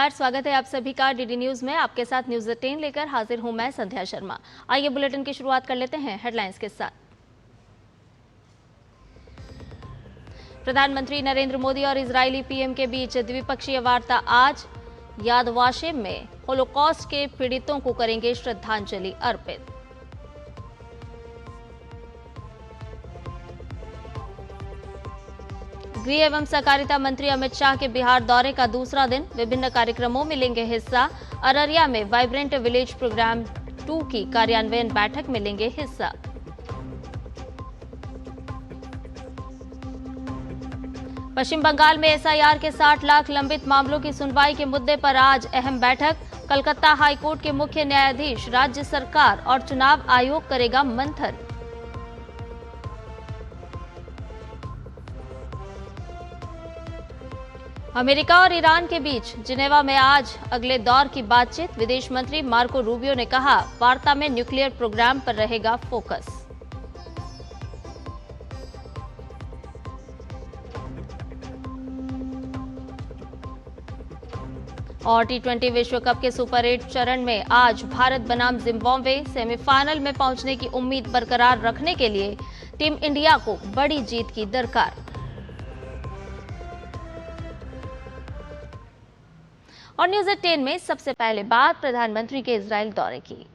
नमस्कार, स्वागत है आप सभी का डीडी न्यूज में। आपके साथ न्यूज 10 लेकर हाजिर हूं मैं संध्या शर्मा। आइए बुलेटिन की शुरुआत कर लेते हैं हेडलाइंस के साथ। प्रधानमंत्री नरेंद्र मोदी और इजरायली पीएम के बीच द्विपक्षीय वार्ता आज। याद वाशेम में होलोकॉस्ट के पीड़ितों को करेंगे श्रद्धांजलि अर्पित। गृह एवं सहकारिता मंत्री अमित शाह के बिहार दौरे का दूसरा दिन, विभिन्न कार्यक्रमों में लेंगे हिस्सा। अररिया में वाइब्रेंट विलेज प्रोग्राम 2 की कार्यान्वयन बैठक में लेंगे हिस्सा। पश्चिम बंगाल में एसआईआर के 60 लाख लंबित मामलों की सुनवाई के मुद्दे पर आज अहम बैठक। कलकत्ता हाईकोर्ट के मुख्य न्यायाधीश, राज्य सरकार और चुनाव आयोग करेगा मंथन। अमेरिका और ईरान के बीच जिनेवा में आज अगले दौर की बातचीत। विदेश मंत्री मार्को रूबियो ने कहा, वार्ता में न्यूक्लियर प्रोग्राम पर रहेगा फोकस। और टी20 विश्व कप के सुपर 8 चरण में आज भारत बनाम जिम्बाब्वे। सेमीफाइनल में पहुंचने की उम्मीद बरकरार रखने के लिए टीम इंडिया को बड़ी जीत की दरकार। और न्यूज 10 में सबसे पहले बात प्रधानमंत्री के इजरायल दौरे की।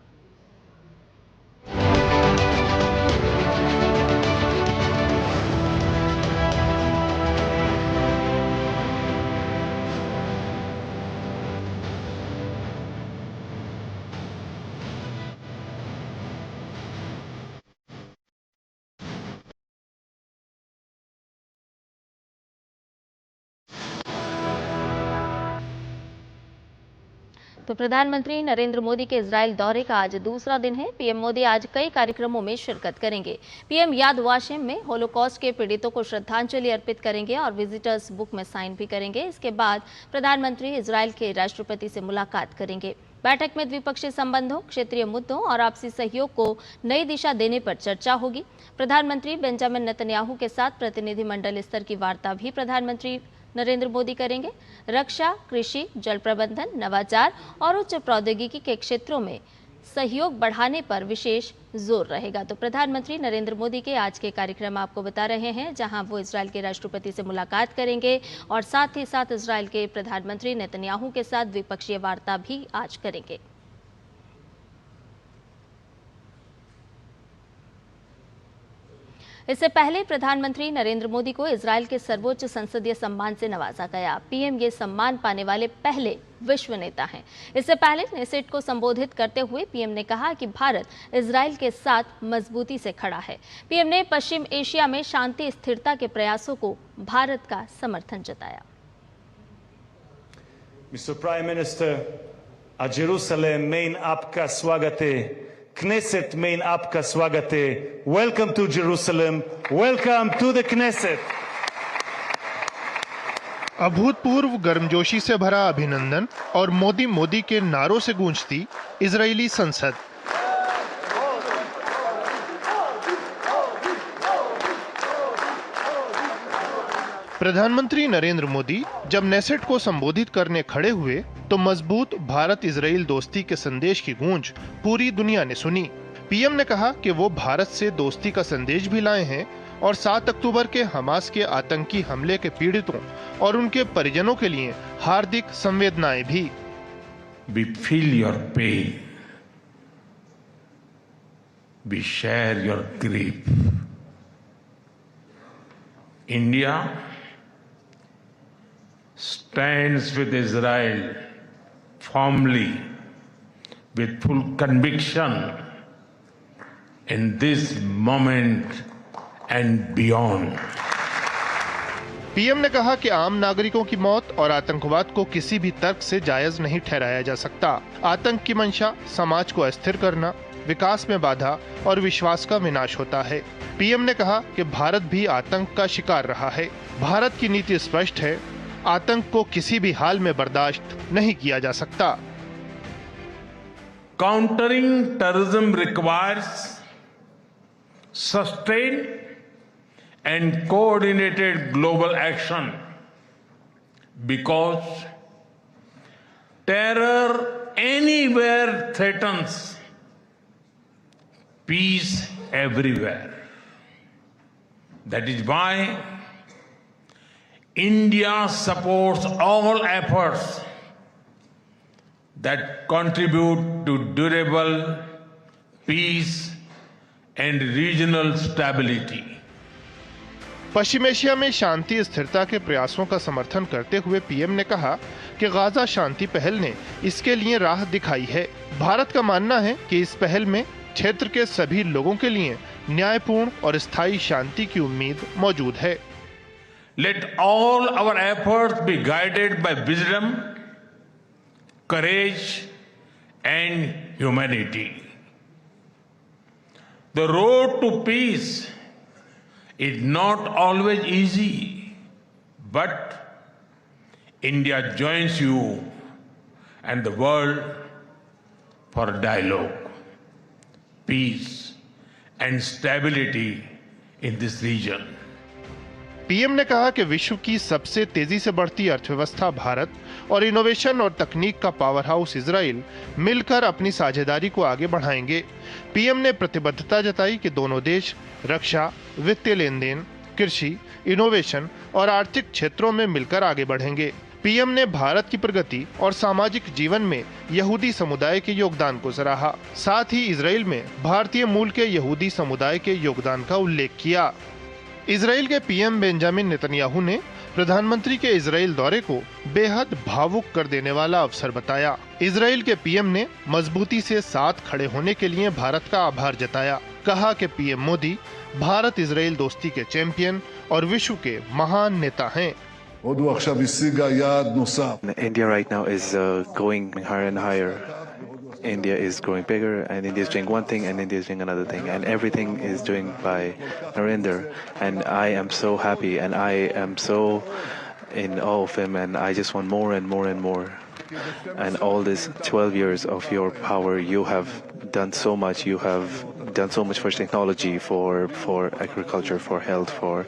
तो प्रधानमंत्री नरेंद्र मोदी के इजरायल दौरे का आज दूसरा दिन है। पीएम मोदी आज कई कार्यक्रमों में शिरकत करेंगे। पीएम याद वाशेम में होलोकॉस्ट के पीड़ितों को श्रद्धांजलि अर्पित करेंगे और विजिटर्स बुक में साइन भी करेंगे। इसके बाद प्रधानमंत्री इजरायल के राष्ट्रपति से मुलाकात करेंगे। बैठक में द्विपक्षीय संबंधों, क्षेत्रीय मुद्दों और आपसी सहयोग को नई दिशा देने पर चर्चा होगी। प्रधानमंत्री बेंजामिन नेतन्याहू के साथ प्रतिनिधिमंडल स्तर की वार्ता भी प्रधानमंत्री नरेंद्र मोदी करेंगे। रक्षा, कृषि, जल प्रबंधन, नवाचार और उच्च प्रौद्योगिकी के क्षेत्रों में सहयोग बढ़ाने पर विशेष जोर रहेगा। तो प्रधानमंत्री नरेंद्र मोदी के आज के कार्यक्रम आपको बता रहे हैं, जहां वो इजरायल के राष्ट्रपति से मुलाकात करेंगे और साथ ही साथ इजरायल के प्रधानमंत्री नेतन्याहू के साथ द्विपक्षीय वार्ता भी आज करेंगे। इससे पहले प्रधानमंत्री नरेंद्र मोदी को इजरायल के सर्वोच्च संसदीय सम्मान से नवाजा गया। पीएम ये सम्मान पाने वाले पहले विश्व नेता हैं। इससे पहले नेसेट को संबोधित करते हुए पीएम ने कहा कि भारत इजरायल के साथ मजबूती से खड़ा है। पीएम ने पश्चिम एशिया में शांति स्थिरता के प्रयासों को भारत का समर्थन जताया। मिस्टर प्राइम मिनिस्टर, आज जेरूसलम में आपका स्वागत है। Knesset में आपका स्वागत है। Welcome to Jerusalem, welcome to the Knesset। अभूतपूर्व गर्मजोशी से भरा अभिनंदन और मोदी के नारों से गूंजती इजरायली संसद। प्रधानमंत्री नरेंद्र मोदी जब नेसेट को संबोधित करने खड़े हुए तो मजबूत भारत इजराइल दोस्ती के संदेश की गूंज पूरी दुनिया ने सुनी। पीएम ने कहा कि वो भारत से दोस्ती का संदेश भी लाए हैं और 7 अक्टूबर के हमास के आतंकी हमले के पीड़ितों और उनके परिजनों के लिए हार्दिक संवेदनाएं भी। We feel your pain. We share your grief. India stands with Israel firmly, with full conviction in this moment and beyond. PM ने कहा कि आम नागरिकों की मौत और आतंकवाद को किसी भी तर्क से जायज नहीं ठहराया जा सकता। आतंक की मंशा समाज को अस्थिर करना, विकास में बाधा और विश्वास का विनाश होता है। पीएम ने कहा कि भारत भी आतंक का शिकार रहा है। भारत की नीति स्पष्ट है, आतंक को किसी भी हाल में बर्दाश्त नहीं किया जा सकता। Countering terrorism requires sustained and coordinated global action because terror anywhere threatens peace everywhere. That is why India supports all efforts that contribute to durable peace and regional stability. Paschim Asia में शांति स्थिरता के प्रयासों का समर्थन करते हुए PM ने कहा कि गाजा शांति पहल ने इसके लिए राह दिखाई है। भारत का मानना है कि इस पहल में क्षेत्र के सभी लोगों के लिए न्यायपूर्ण और स्थायी शांति की उम्मीद मौजूद है। Let all our efforts be guided by wisdom, courage, and humanity. The road to peace is not always easy, but India joins you and the world for dialogue, peace, and stability in this region. PM ने कहा कि विश्व की सबसे तेजी से बढ़ती अर्थव्यवस्था भारत और इनोवेशन और तकनीक का पावर हाउस इजराइल मिलकर अपनी साझेदारी को आगे बढ़ाएंगे। पीएम ने प्रतिबद्धता जताई कि दोनों देश रक्षा, वित्तीय लेन देन, कृषि, इनोवेशन और आर्थिक क्षेत्रों में मिलकर आगे बढ़ेंगे। पीएम ने भारत की प्रगति और सामाजिक जीवन में यहूदी समुदाय के योगदान को सराहा। साथ ही इजराइल में भारतीय मूल के यहूदी समुदाय के योगदान का उल्लेख किया। इजराइल के पीएम बेंजामिन नेतन्याहू ने प्रधानमंत्री के इजराइल दौरे को बेहद भावुक कर देने वाला अवसर बताया। इजराइल के पीएम ने मजबूती से साथ खड़े होने के लिए भारत का आभार जताया। कहा कि पीएम मोदी भारत इजराइल दोस्ती के चैंपियन और विश्व के महान नेता हैं। India right now is going higher and higher. India is growing bigger, and India is doing one thing, and India is doing another thing, and everything is doing by Narendra. And I am so happy, and I am so in awe of him, and I just want more and more and more. And all this 12 years of your power, you have done so much. You have done so much for technology, for agriculture, for health, for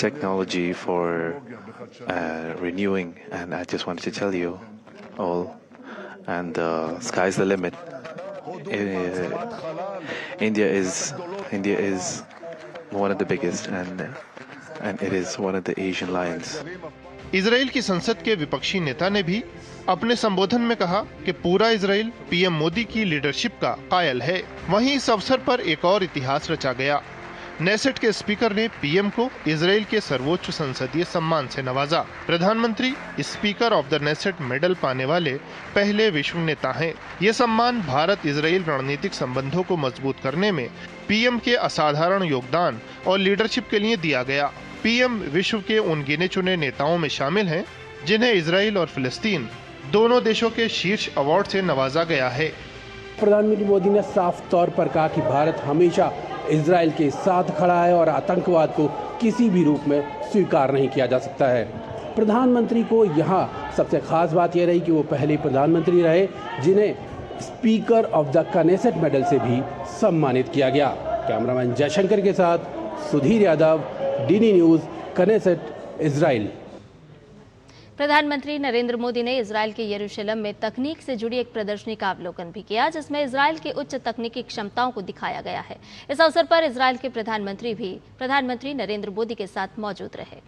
technology, for renewing. And I just wanted to tell you all. And sky's the limit. India is one of the biggest, and it is one of the Asian lions. Israel की संसद के विपक्षी नेता ने भी अपने संबोधन में कहा कि पूरा इजराइल पीएम मोदी की लीडरशिप का कायल है। वहीं इस अवसर पर एक और इतिहास रचा गया। नेसेट के स्पीकर ने पीएम को इजराइल के सर्वोच्च संसदीय सम्मान से नवाजा। प्रधानमंत्री speaker of the Knesset medal पाने वाले पहले विश्व नेता हैं। ये सम्मान भारत इजराइल रणनीतिक संबंधों को मजबूत करने में पीएम के असाधारण योगदान और लीडरशिप के लिए दिया गया। पीएम विश्व के उन गिने चुने नेताओं में शामिल हैं जिन्हें इजराइल और फिलिस्तीन दोनों देशों के शीर्ष अवार्ड से नवाजा गया है। प्रधानमंत्री मोदी ने साफ तौर पर कहा कि भारत हमेशा इजराइल के साथ खड़ा है और आतंकवाद को किसी भी रूप में स्वीकार नहीं किया जा सकता है। प्रधानमंत्री को यहाँ सबसे खास बात यह रही कि वो पहले प्रधानमंत्री रहे जिन्हें speaker of the Knesset medal से भी सम्मानित किया गया। कैमरामैन जयशंकर के साथ Sudhir Yadav, DD news, Knesset, Israel. प्रधानमंत्री नरेंद्र मोदी ने इजराइल के यरूशलेम में तकनीक से जुड़ी एक प्रदर्शनी का अवलोकन भी किया, जिसमें इजराइल की उच्च तकनीकी क्षमताओं को दिखाया गया है। इस अवसर पर इजराइल के प्रधानमंत्री भी प्रधानमंत्री नरेंद्र मोदी के साथ मौजूद रहे।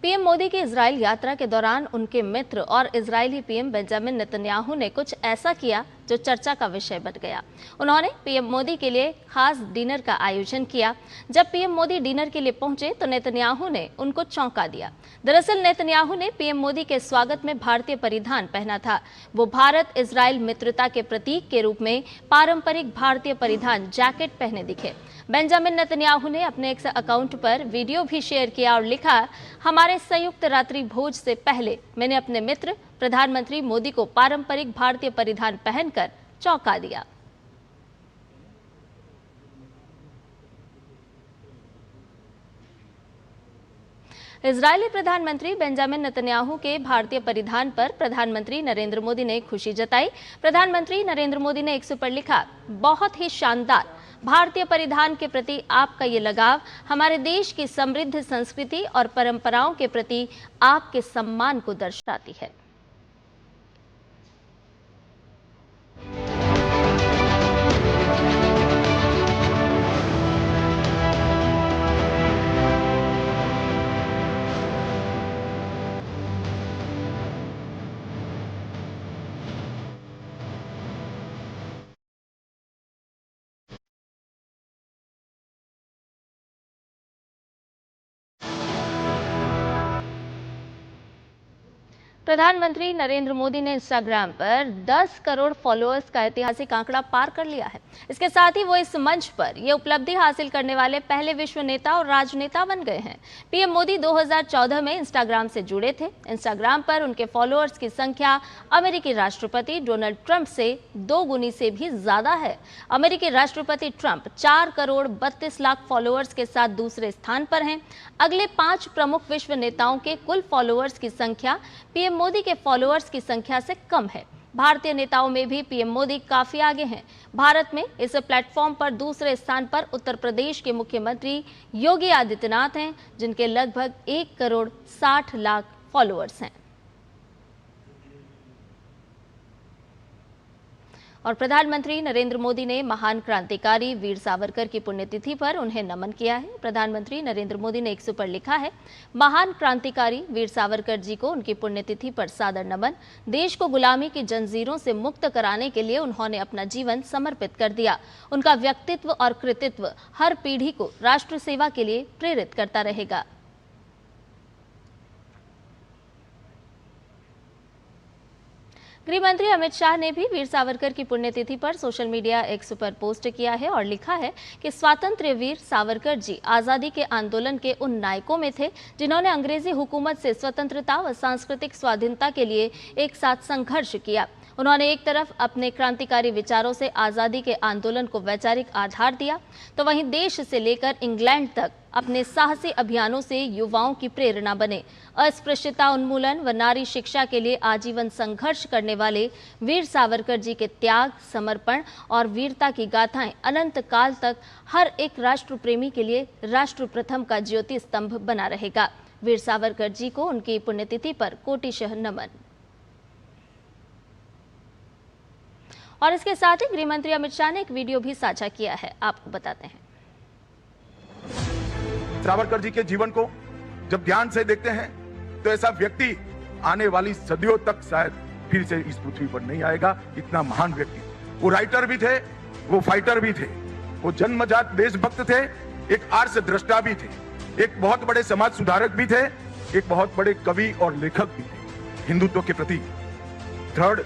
पीएम मोदी की इजराइल यात्रा के दौरान उनके मित्र और इजरायली पीएम बेंजामिन नेतन्याहू ने कुछ ऐसा किया जो चर्चा का विषय बन गया। उन्होंने पीएम मोदी के लिए खास डिनर का आयोजन किया। जब पीएम मोदी डिनर के लिए पहुंचे तो नेतन्याहू ने उनको चौंका दिया। दरअसल नेतन्याहू ने पीएम मोदी के स्वागत में भारतीय परिधान पहना था। वो भारत इजराइल मित्रता के प्रतीक के रूप में पारंपरिक भारतीय परिधान जैकेट पहने दिखे। बेंजामिन नेतन्याहू ने अपने एक्स अकाउंट पर वीडियो भी शेयर किया और लिखा, हमारे संयुक्त रात्रि भोज से पहले मैंने अपने मित्र प्रधानमंत्री मोदी को पारंपरिक भारतीय परिधान पहनकर चौंका दिया। इजरायली प्रधानमंत्री बेंजामिन नेतन्याहू के भारतीय परिधान पर प्रधानमंत्री नरेंद्र मोदी ने खुशी जताई। प्रधानमंत्री नरेंद्र मोदी ने एक्स पर लिखा, बहुत ही शानदार। भारतीय परिधान के प्रति आपका ये लगाव हमारे देश की समृद्ध संस्कृति और परंपराओं के प्रति आपके सम्मान को दर्शाती है। प्रधानमंत्री नरेंद्र मोदी ने इंस्टाग्राम पर 10 करोड़ फॉलोअर्स का ऐतिहासिक आंकड़ा पार कर लिया है। इसके साथ ही वो इस मंच पर यह उपलब्धि हासिल करने वाले पहले विश्व नेता और राजनेता बन गए हैं। पीएम मोदी 2014 में इंस्टाग्राम से जुड़े थे। इंस्टाग्राम पर उनके फॉलोअर्स की संख्या अमेरिकी राष्ट्रपति डोनाल्ड ट्रंप से 2 गुनी से भी ज्यादा है। अमेरिकी राष्ट्रपति ट्रंप 4 करोड़ 32 लाख फॉलोअर्स के साथ दूसरे स्थान पर हैं। अगले 5 प्रमुख विश्व नेताओं के कुल फॉलोअर्स की संख्या पीएम मोदी के फॉलोअर्स की संख्या से कम है। भारतीय नेताओं में भी पीएम मोदी काफी आगे हैं। भारत में इस प्लेटफॉर्म पर दूसरे स्थान पर उत्तर प्रदेश के मुख्यमंत्री योगी आदित्यनाथ हैं, जिनके लगभग 1 करोड़ 60 लाख फॉलोअर्स हैं। और प्रधानमंत्री नरेंद्र मोदी ने महान क्रांतिकारी वीर सावरकर की पुण्यतिथि पर उन्हें नमन किया है। प्रधानमंत्री नरेंद्र मोदी ने एक्स पर लिखा है, महान क्रांतिकारी वीर सावरकर जी को उनकी पुण्यतिथि पर सादर नमन। देश को गुलामी की जंजीरों से मुक्त कराने के लिए उन्होंने अपना जीवन समर्पित कर दिया। उनका व्यक्तित्व और कृतित्व हर पीढ़ी को राष्ट्र सेवा के लिए प्रेरित करता रहेगा। गृह मंत्री अमित शाह ने भी वीर सावरकर की पुण्यतिथि पर सोशल मीडिया एक्स पर पोस्ट किया है और लिखा है कि स्वातंत्र्य वीर सावरकर जी आजादी के आंदोलन के उन नायकों में थे जिन्होंने अंग्रेजी हुकूमत से स्वतंत्रता व सांस्कृतिक स्वाधीनता के लिए एक साथ संघर्ष किया। उन्होंने एक तरफ अपने क्रांतिकारी विचारों से आज़ादी के आंदोलन को वैचारिक आधार दिया, तो वहीं देश से लेकर इंग्लैंड तक अपने साहसी अभियानों से युवाओं की प्रेरणा बने। अस्पृश्यता उन्मूलन व नारी शिक्षा के लिए आजीवन संघर्ष करने वाले वीर सावरकर जी के त्याग, समर्पण और वीरता की गाथाएं अनंत काल तक हर एक राष्ट्र प्रेमी के लिए राष्ट्र प्रथम का ज्योति स्तंभ बना रहेगा। वीर सावरकर जी को उनकी पुण्यतिथि पर कोटिशः नमन। और इसके साथ ही गृह मंत्री अमित शाह ने एक वीडियो भी साझा किया है, आपको बताते हैं। सावरकर जी के जीवन को जब ध्यान से देखते हैं तो ऐसा व्यक्ति आने वाली सदियों तक शायद फिर से इस पृथ्वी पर नहीं आएगा। इतना महान व्यक्ति, वो राइटर भी थे, वो फाइटर भी थे, वो जन्मजात देशभक्त थे, एक आर्ष दृष्टा भी थे, एक बहुत बड़े समाज सुधारक भी थे, एक बहुत बड़े कवि और लेखक भी थे। हिंदुत्व के प्रति दृढ़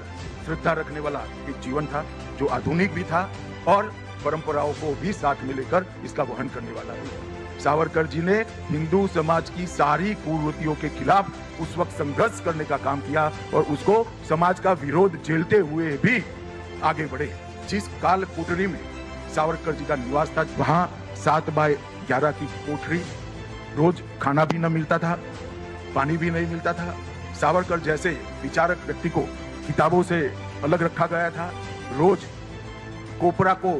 श्रद्धा रखने वाला एक जीवन था जो आधुनिक भी था और परंपराओं को भी साथ में लेकर इसका वहन करने वाला भी। सावरकर जी ने हिंदू समाज की सारी कुरीतियों के खिलाफ उस वक्त संघर्ष करने का काम किया और उसको समाज का विरोध झेलते हुए भी आगे बढ़े। जिस काल कोठरी में सावरकर जी का निवास था, वहां 7x11 की कोठरी, रोज खाना भी न मिलता था, पानी भी नहीं मिलता था। सावरकर जैसे विचारक व्यक्ति को किताबों से अलग रखा गया था। रोज कोपरा को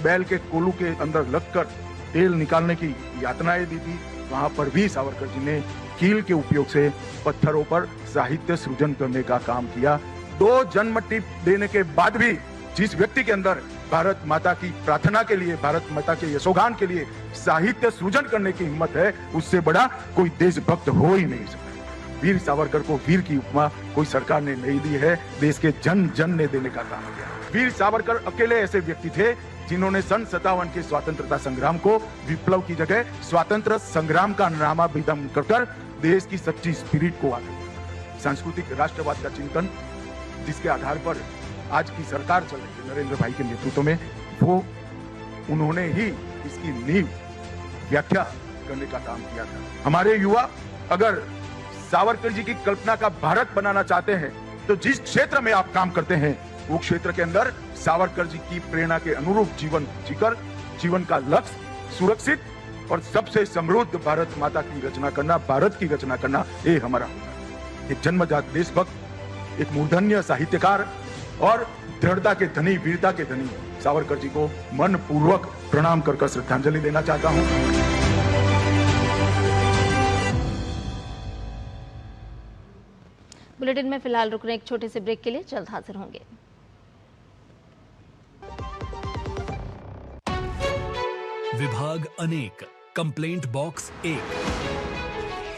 बैल के कोलू के अंदर लगकर तेल निकालने की यातनाएं दी थी। वहां पर भी सावरकर जी ने कील के उपयोग से पत्थरों पर साहित्य सृजन करने का काम किया। 2 जन्म टिप देने के बाद भी जिस व्यक्ति के अंदर भारत माता की प्रार्थना के लिए, भारत माता के यशोगान के लिए साहित्य सृजन करने की हिम्मत है, उससे बड़ा कोई देशभक्त हो ही नहीं सकता। वीर सावरकर को वीर की उपमा कोई सरकार ने नहीं दी है, देश के जन जन ने देने का काम किया। वीर सावरकर अकेले ऐसे व्यक्ति थे जिन्होंने सन 57 के स्वतंत्रता संग्राम को विप्लव की जगह स्वतंत्र संग्राम का नामाभिधम कर देश की सच्ची स्पिरिट को आगे बढ़ाया। सांस्कृतिक राष्ट्रवाद का चिंतन जिसके आधार पर आज की सरकार चल रही है नरेंद्र भाई के नेतृत्व में, वो उन्होंने ही इसकी नींव व्याख्या करने का काम किया था। हमारे युवा अगर सावरकर जी की कल्पना का भारत बनाना चाहते हैं तो जिस क्षेत्र में आप काम करते हैं वो क्षेत्र के अंदर सावरकर जी की प्रेरणा के अनुरूप जीवन जीकर जीवन का लक्ष्य सुरक्षित और सबसे समृद्ध भारत माता की रचना करना, भारत की रचना करना, ये हमारा हुनर है। एक जन्मजात देशभक्त, एक मूर्धन्य साहित्यकार और दृढ़ता के धनी, वीरता के धनी सावरकर जी को मन पूर्वक प्रणाम कर श्रद्धांजलि देना चाहता हूं। बुलेटिन में फिलहाल रुक रहे एक छोटे से ब्रेक के लिए, जल्द हाजिर होंगे। विभाग अनेक, कंप्लेंट बॉक्स 1।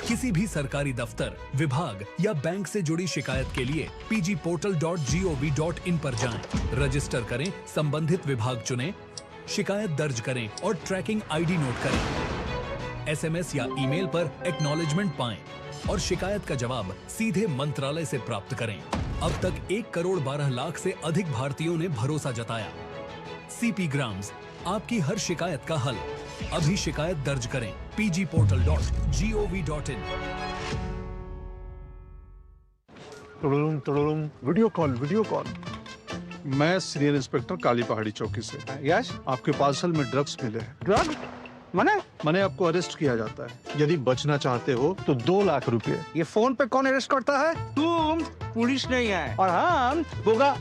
किसी भी सरकारी दफ्तर, विभाग या बैंक से जुड़ी शिकायत के लिए pgportal.gov.in पर जाएं, रजिस्टर करें, संबंधित विभाग चुनें, शिकायत दर्ज करें और ट्रैकिंग आईडी नोट करें। एसएमएस या ईमेल पर एक्नॉलेजमेंट पाएं और शिकायत का जवाब सीधे मंत्रालय से प्राप्त करें। अब तक 1 करोड़ 12 लाख से अधिक भारतीयों ने भरोसा जताया। सीपी ग्राम्स, आपकी हर शिकायत का हल। अभी शिकायत दर्ज करें pgportal.gov.in। Video call. मैं सीनियर इंस्पेक्टर काली पहाड़ी चौकी से। यस, आपके पार्सल में ड्रग्स मिले हैं। ड्रग मैंने आपको अरेस्ट किया जाता है। यदि बचना चाहते हो तो 2 लाख रुपए। ये फोन पे कौन अरेस्ट करता है? तुम पुलिस नहीं है और हम बोगा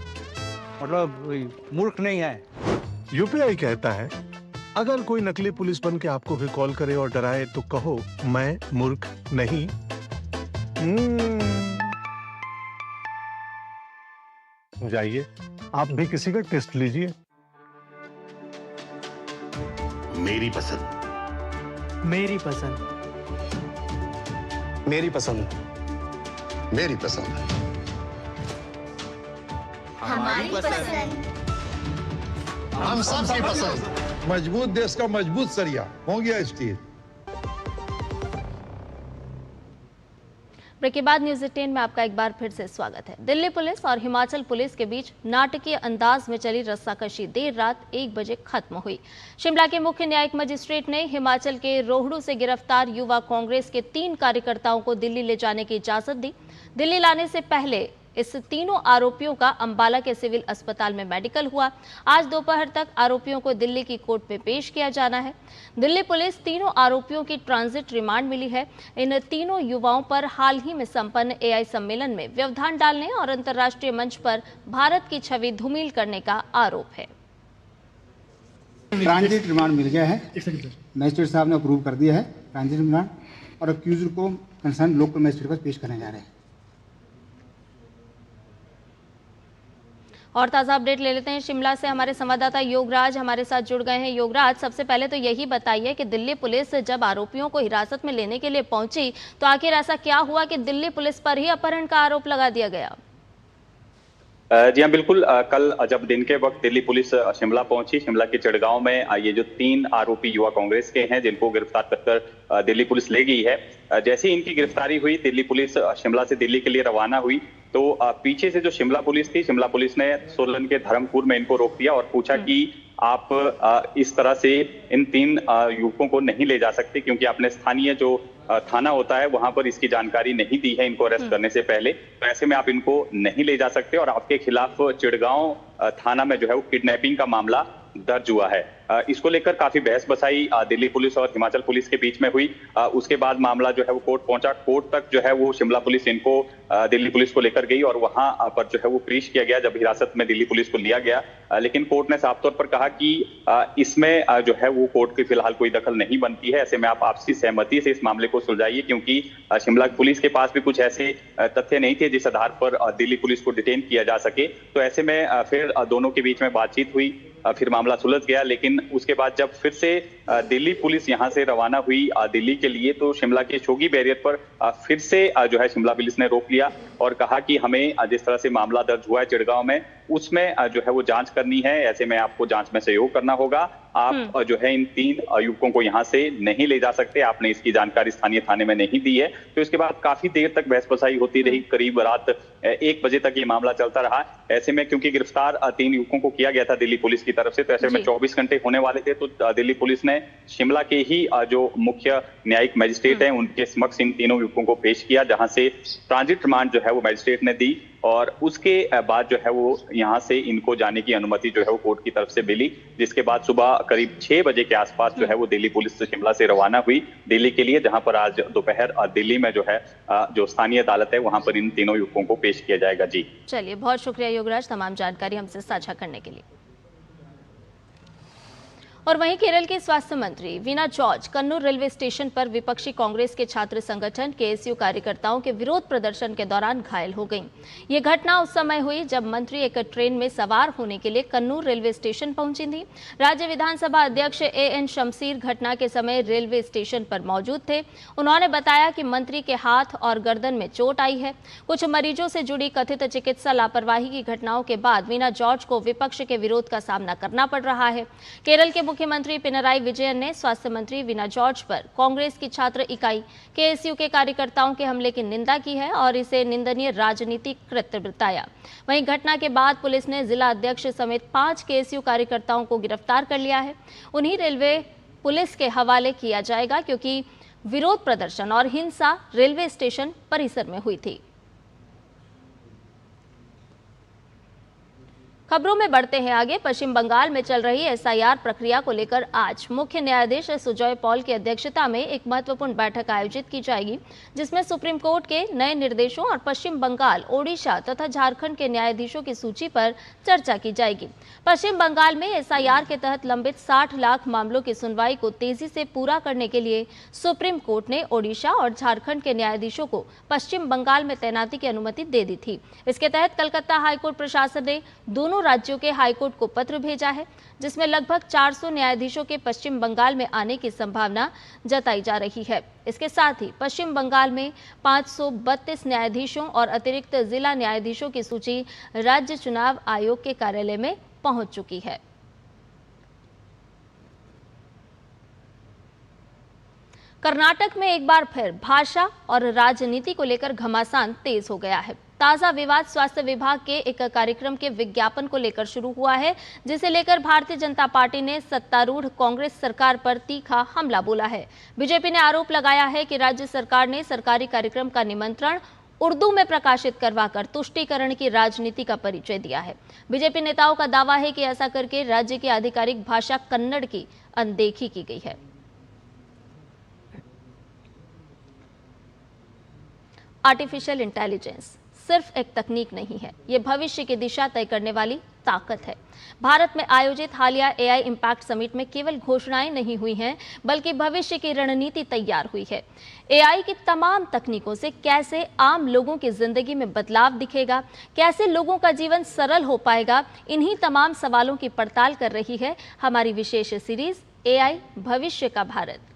मतलब मूर्ख नहीं है। यूपीआई कहता है अगर कोई नकली पुलिस बन के आपको भी कॉल करे और डराए तो कहो मैं मूर्ख नहीं। जाइए, आप भी किसी का टेस्ट लीजिए। मेरी पसंद, मेरी पसंद, मेरी पसंद, मेरी पसंद, हमारी पसंद, हम सबकी पसंद। मजबूत देश का मजबूत सरिया हो गया स्टील। ब्रेक के बाद न्यूज 18 में आपका एक बार फिर से स्वागत है। दिल्ली पुलिस और हिमाचल पुलिस के बीच नाटकीय अंदाज में चली रस्साकशी देर रात 1 बजे खत्म हुई। शिमला के मुख्य न्यायिक मजिस्ट्रेट ने हिमाचल के रोहडू से गिरफ्तार युवा कांग्रेस के 3 कार्यकर्ताओं को दिल्ली ले जाने की इजाजत दी। दिल्ली लाने से पहले इस तीनों आरोपियों का अंबाला के सिविल अस्पताल में मेडिकल हुआ। आज दोपहर तक आरोपियों को दिल्ली की कोर्ट में पेश किया जाना है। दिल्ली पुलिस तीनों आरोपियों की ट्रांजिट रिमांड मिली है। इन तीनों युवाओं पर हाल ही में संपन्न एआई सम्मेलन में व्यवधान डालने और अंतर्राष्ट्रीय मंच पर भारत की छवि धूमिल करने का आरोप है। ट्रांजिट रिमांड मिल गया है, मजिस्ट्रेट साहब ने अप्रूव कर दिया है ट्रांजिट रिमांड, और अक्यूज्ड को कंसर्न लोकल मजिस्ट्रेट पर पेश करने जा रहे हैं। और ताज़ा अपडेट ले लेते हैं। शिमला से हमारे संवाददाता योगराज हमारे साथ जुड़ गए हैं। योगराज, सबसे पहले तो यही बताइए कि दिल्ली पुलिस जब आरोपियों को हिरासत में लेने के लिए पहुंची तो आखिर ऐसा क्या हुआ कि दिल्ली पुलिस पर ही अपहरण का आरोप लगा दिया गया? जी हाँ, बिल्कुल। कल जब दिन के वक्त दिल्ली पुलिस शिमला पहुंची, शिमला के चिड़गांव में ये जो 3 आरोपी युवा कांग्रेस के हैं जिनको गिरफ्तार कर दिल्ली पुलिस ले गई है, जैसे ही इनकी गिरफ्तारी हुई दिल्ली पुलिस शिमला से दिल्ली के लिए रवाना हुई तो पीछे से जो शिमला पुलिस थी, शिमला पुलिस ने सोलन के धर्मपुर में इनको रोक दिया और पूछा कि आप इस तरह से इन 3 युवकों को नहीं ले जा सकते क्योंकि आपने स्थानीय जो थाना होता है वहां पर इसकी जानकारी नहीं दी है इनको अरेस्ट करने से पहले, तो ऐसे में आप इनको नहीं ले जा सकते और आपके खिलाफ चिड़गांव थाना में जो है वो किडनैपिंग का मामला दर्ज हुआ है। इसको लेकर काफी बहस बसाई दिल्ली पुलिस और हिमाचल पुलिस के बीच में हुई। उसके बाद मामला जो है वो कोर्ट पहुंचा। कोर्ट तक जो है वो शिमला पुलिस इनको दिल्ली पुलिस को लेकर गई और वहां पर जो है वो पेश किया गया जब हिरासत में दिल्ली पुलिस को लिया गया। लेकिन कोर्ट ने साफ तौर पर कहा कि इसमें जो है वो कोर्ट की फिलहाल कोई दखल नहीं बनती है। ऐसे में आप आपसी सहमति से इस मामले को सुलझाइए क्योंकि शिमला पुलिस के पास भी कुछ ऐसे तथ्य नहीं थे जिस आधार पर दिल्ली पुलिस को डिटेन किया जा सके। तो ऐसे में फिर दोनों के बीच में बातचीत हुई, फिर मामला सुलझ गया। लेकिन उसके बाद जब फिर से दिल्ली पुलिस यहां से रवाना हुई दिल्ली के लिए तो शिमला के शोगी बैरियर पर फिर से जो है शिमला पुलिस ने रोक लिया और कहा कि हमें जिस तरह से मामला दर्ज हुआ है चिड़गांव में उसमें जो है वो जांच करनी है। ऐसे में आपको जांच में सहयोग करना होगा। आप जो है इन 3 युवकों को यहां से नहीं ले जा सकते। आपने इसकी जानकारी स्थानीय थाने में नहीं दी है। तो इसके बाद काफी देर तक बहस बसाई होती रही, करीब रात 1 बजे तक ये मामला चलता रहा। ऐसे में क्योंकि गिरफ्तार 3 युवकों को किया गया था दिल्ली पुलिस की तरफ से, तो ऐसे में 24 घंटे होने वाले थे। तो दिल्ली पुलिस ने शिमला के ही जो मुख्य न्यायिक मजिस्ट्रेट हैं उनके समक्ष इन तीनों युवकों को पेश किया, जहां से ट्रांजिट रिमांड जो है वो मजिस्ट्रेट ने दी और उसके बाद जो है वो यहाँ से इनको जाने की अनुमति जो है वो कोर्ट की तरफ से मिली, जिसके बाद सुबह करीब 6 बजे के आसपास जो है वो दिल्ली पुलिस शिमला से रवाना हुई दिल्ली के लिए, जहां पर आज दोपहर दिल्ली में जो है जो स्थानीय अदालत है वहां पर इन तीनों युवकों को पेश किया जाएगा। जी चलिए, बहुत शुक्रिया योगराज तमाम जानकारी हमसे साझा करने के लिए। और वहीं केरल के स्वास्थ्य मंत्री Veena George Kannur railway station पर विपक्षी कांग्रेस के छात्र संगठन केएसयू कार्यकर्ताओं के विरोध प्रदर्शन के दौरान घायल हो गईं। ये घटना उस समय हुई जब मंत्री एक ट्रेन में सवार होने के लिए कन्नूर रेलवे स्टेशन पहुंची थी। राज्य विधानसभा अध्यक्ष एएन शमसीर घटना के समय रेलवे स्टेशन पर मौजूद थे। उन्होंने बताया कि मंत्री के हाथ और गर्दन में चोट आई है। कुछ मरीजों से जुड़ी कथित चिकित्सा लापरवाही की घटनाओं के बाद वीना जॉर्ज को विपक्ष के विरोध का सामना करना पड़ रहा है। केरल के मुख्यमंत्री पिनराई विजयन ने स्वास्थ्य मंत्री वीना जॉर्ज पर कांग्रेस की छात्र इकाई केएसयू के कार्यकर्ताओं के हमले की निंदा की है और इसे निंदनीय राजनीतिक कृत्य बताया। वहीं घटना के बाद पुलिस ने जिला अध्यक्ष समेत 5 केएसयू कार्यकर्ताओं को गिरफ्तार कर लिया है। उन्हीं रेलवे पुलिस के हवाले किया जाएगा क्योंकि विरोध प्रदर्शन और हिंसा रेलवे स्टेशन परिसर में हुई थी। खबरों में बढ़ते हैं आगे। पश्चिम बंगाल में चल रही एसआईआर प्रक्रिया को लेकर आज मुख्य न्यायाधीश सुजॉय पॉल की अध्यक्षता में एक महत्वपूर्ण बैठक आयोजित की जाएगी, जिसमें सुप्रीम कोर्ट के नए निर्देशों और पश्चिम बंगाल, ओडिशा तथा झारखंड के न्यायाधीशों की सूची पर चर्चा की जाएगी। पश्चिम बंगाल में एसआईआर के तहत लंबित 60 लाख मामलों की सुनवाई को तेजी से पूरा करने के लिए सुप्रीम कोर्ट ने ओडिशा और झारखंड के न्यायाधीशों को पश्चिम बंगाल में तैनाती की अनुमति दे दी थी। इसके तहत कलकत्ता हाईकोर्ट प्रशासन ने दोनों राज्यों के हाईकोर्ट को पत्र भेजा है, जिसमें लगभग 400 न्यायाधीशों के पश्चिम बंगाल में आने की संभावना जताई जा रही है। इसके साथ ही पश्चिम बंगाल में 532 न्यायाधीशों और अतिरिक्त जिला न्यायाधीशों की सूची राज्य चुनाव आयोग के कार्यालय में पहुंच चुकी है। कर्नाटक में एक बार फिर भाषा और राजनीति को लेकर घमासान तेज हो गया है। ताजा विवाद स्वास्थ्य विभाग के एक कार्यक्रम के विज्ञापन को लेकर शुरू हुआ है, जिसे लेकर भारतीय जनता पार्टी ने सत्तारूढ़ कांग्रेस सरकार पर तीखा हमला बोला है। बीजेपी ने आरोप लगाया है कि राज्य सरकार ने सरकारी कार्यक्रम का निमंत्रण उर्दू में प्रकाशित करवाकर तुष्टीकरण की राजनीति का परिचय दिया है। बीजेपी नेताओं का दावा है कि ऐसा करके राज्य की आधिकारिक भाषा कन्नड़ की अनदेखी की गई है। आर्टिफिशियल इंटेलिजेंस सिर्फ एक तकनीक नहीं है, ये भविष्य की दिशा तय करने वाली ताकत है। भारत में आयोजित हालिया एआई इम्पैक्ट समिट में केवल घोषणाएं नहीं हुई हैं, बल्कि भविष्य की रणनीति तैयार हुई है। एआई की तमाम तकनीकों से कैसे आम लोगों की जिंदगी में बदलाव दिखेगा, कैसे लोगों का जीवन सरल हो पाएगा, इन्हीं तमाम सवालों की पड़ताल कर रही है हमारी विशेष सीरीज एआई भविष्य का भारत।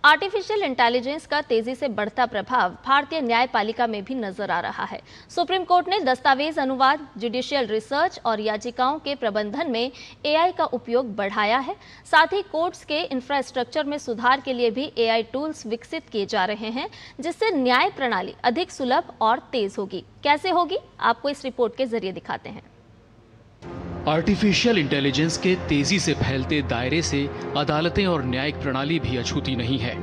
आर्टिफिशियल इंटेलिजेंस का तेजी से बढ़ता प्रभाव भारतीय न्यायपालिका में भी नजर आ रहा है। सुप्रीम कोर्ट ने दस्तावेज अनुवाद, जुडिशियल रिसर्च और याचिकाओं के प्रबंधन में एआई का उपयोग बढ़ाया है। साथ ही कोर्ट्स के इंफ्रास्ट्रक्चर में सुधार के लिए भी एआई टूल्स विकसित किए जा रहे हैं, जिससे न्याय प्रणाली अधिक सुलभ और तेज होगी। कैसे होगी, आपको इस रिपोर्ट के जरिए दिखाते हैं। आर्टिफिशियल इंटेलिजेंस के तेजी से फैलते दायरे से अदालतें और न्यायिक प्रणाली भी अछूती नहीं है।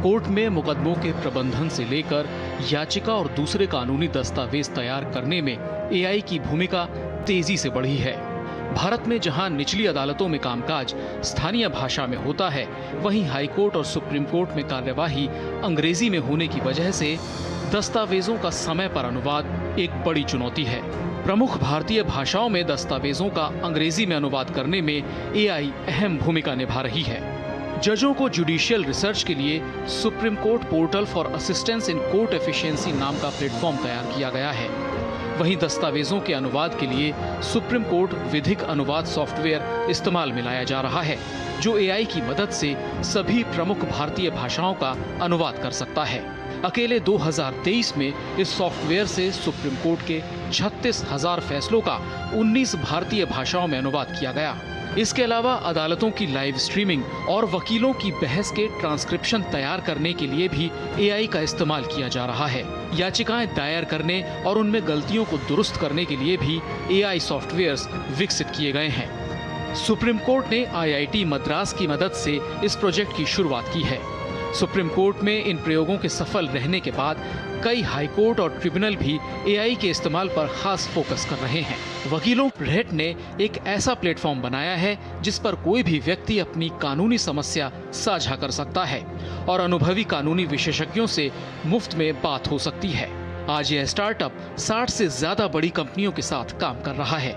कोर्ट में मुकदमों के प्रबंधन से लेकर याचिका और दूसरे कानूनी दस्तावेज तैयार करने में एआई की भूमिका तेजी से बढ़ी है। भारत में जहां निचली अदालतों में कामकाज स्थानीय भाषा में होता है, वहीं हाईकोर्ट और सुप्रीम कोर्ट में कार्यवाही अंग्रेजी में होने की वजह से दस्तावेजों का समय पर अनुवाद एक बड़ी चुनौती है। प्रमुख भारतीय भाषाओं में दस्तावेजों का अंग्रेजी में अनुवाद करने में एआई अहम भूमिका निभा रही है। जजों को जुडिशियल रिसर्च के लिए supreme court portal for assistance in court efficiency नाम का प्लेटफॉर्म तैयार किया गया है। वहीं दस्तावेजों के अनुवाद के लिए सुप्रीम कोर्ट विधिक अनुवाद सॉफ्टवेयर इस्तेमाल में लाया जा रहा है, जो एआई की मदद से सभी प्रमुख भारतीय भाषाओं का अनुवाद कर सकता है। अकेले 2023 में इस सॉफ्टवेयर से सुप्रीम कोर्ट के 36,000 फैसलों का 19 भारतीय भाषाओं में अनुवाद किया गया। इसके अलावा अदालतों की लाइव स्ट्रीमिंग और वकीलों की बहस के ट्रांसक्रिप्शन तैयार करने के लिए भी एआई का इस्तेमाल किया जा रहा है। याचिकाएं दायर करने और उनमें गलतियों को दुरुस्त करने के लिए भी एआई सॉफ्टवेयर्स विकसित किए गए हैं। सुप्रीम कोर्ट ने आईआईटी मद्रास की मदद से इस प्रोजेक्ट की शुरुआत की है। सुप्रीम कोर्ट में इन प्रयोगों के सफल रहने के बाद कई हाई कोर्ट और ट्रिब्यूनल भी एआई के इस्तेमाल पर खास फोकस कर रहे हैं। वकीलों रेट ने एक ऐसा प्लेटफॉर्म बनाया है जिस पर कोई भी व्यक्ति अपनी कानूनी समस्या साझा कर सकता है और अनुभवी कानूनी विशेषज्ञों से मुफ्त में बात हो सकती है। आज यह स्टार्टअप 60 से ज्यादा बड़ी कंपनियों के साथ काम कर रहा है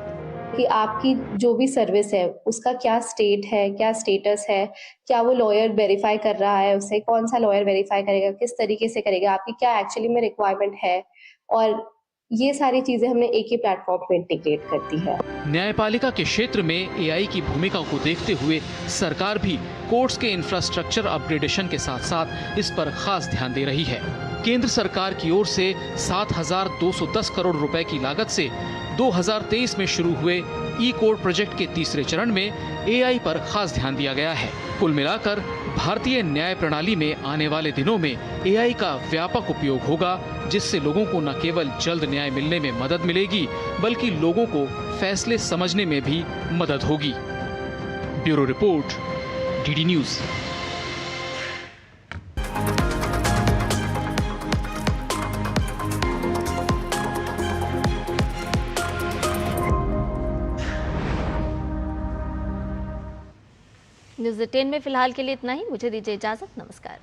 कि आपकी जो भी सर्विस है उसका क्या स्टेट है, क्या स्टेटस है, क्या वो लॉयर वेरीफाई कर रहा है, उसे कौन सा लॉयर वेरीफाई करेगा, किस तरीके से करेगा, आपकी क्या एक्चुअली में रिक्वायरमेंट है, और ये सारी चीजें हमने एक ही प्लेटफॉर्म पे इंटीग्रेट कर दी है। न्यायपालिका के क्षेत्र में एआई की भूमिका को देखते हुए सरकार भी कोर्ट्स के इंफ्रास्ट्रक्चर अपग्रेडेशन के साथ साथ इस पर खास ध्यान दे रही है। केंद्र सरकार की ओर से 7,210 करोड़ रुपए की लागत से 2023 में शुरू हुए ई कोर्ट प्रोजेक्ट के तीसरे चरण में एआई पर खास ध्यान दिया गया है। कुल मिलाकर भारतीय न्याय प्रणाली में आने वाले दिनों में एआई का व्यापक उपयोग होगा, जिससे लोगों को न केवल जल्द न्याय मिलने में मदद मिलेगी बल्कि लोगों को फैसले समझने में भी मदद होगी। Bureau report, DD news. News 10 में फिलहाल के लिए इतना ही। मुझे दीजिए इजाजत। नमस्कार।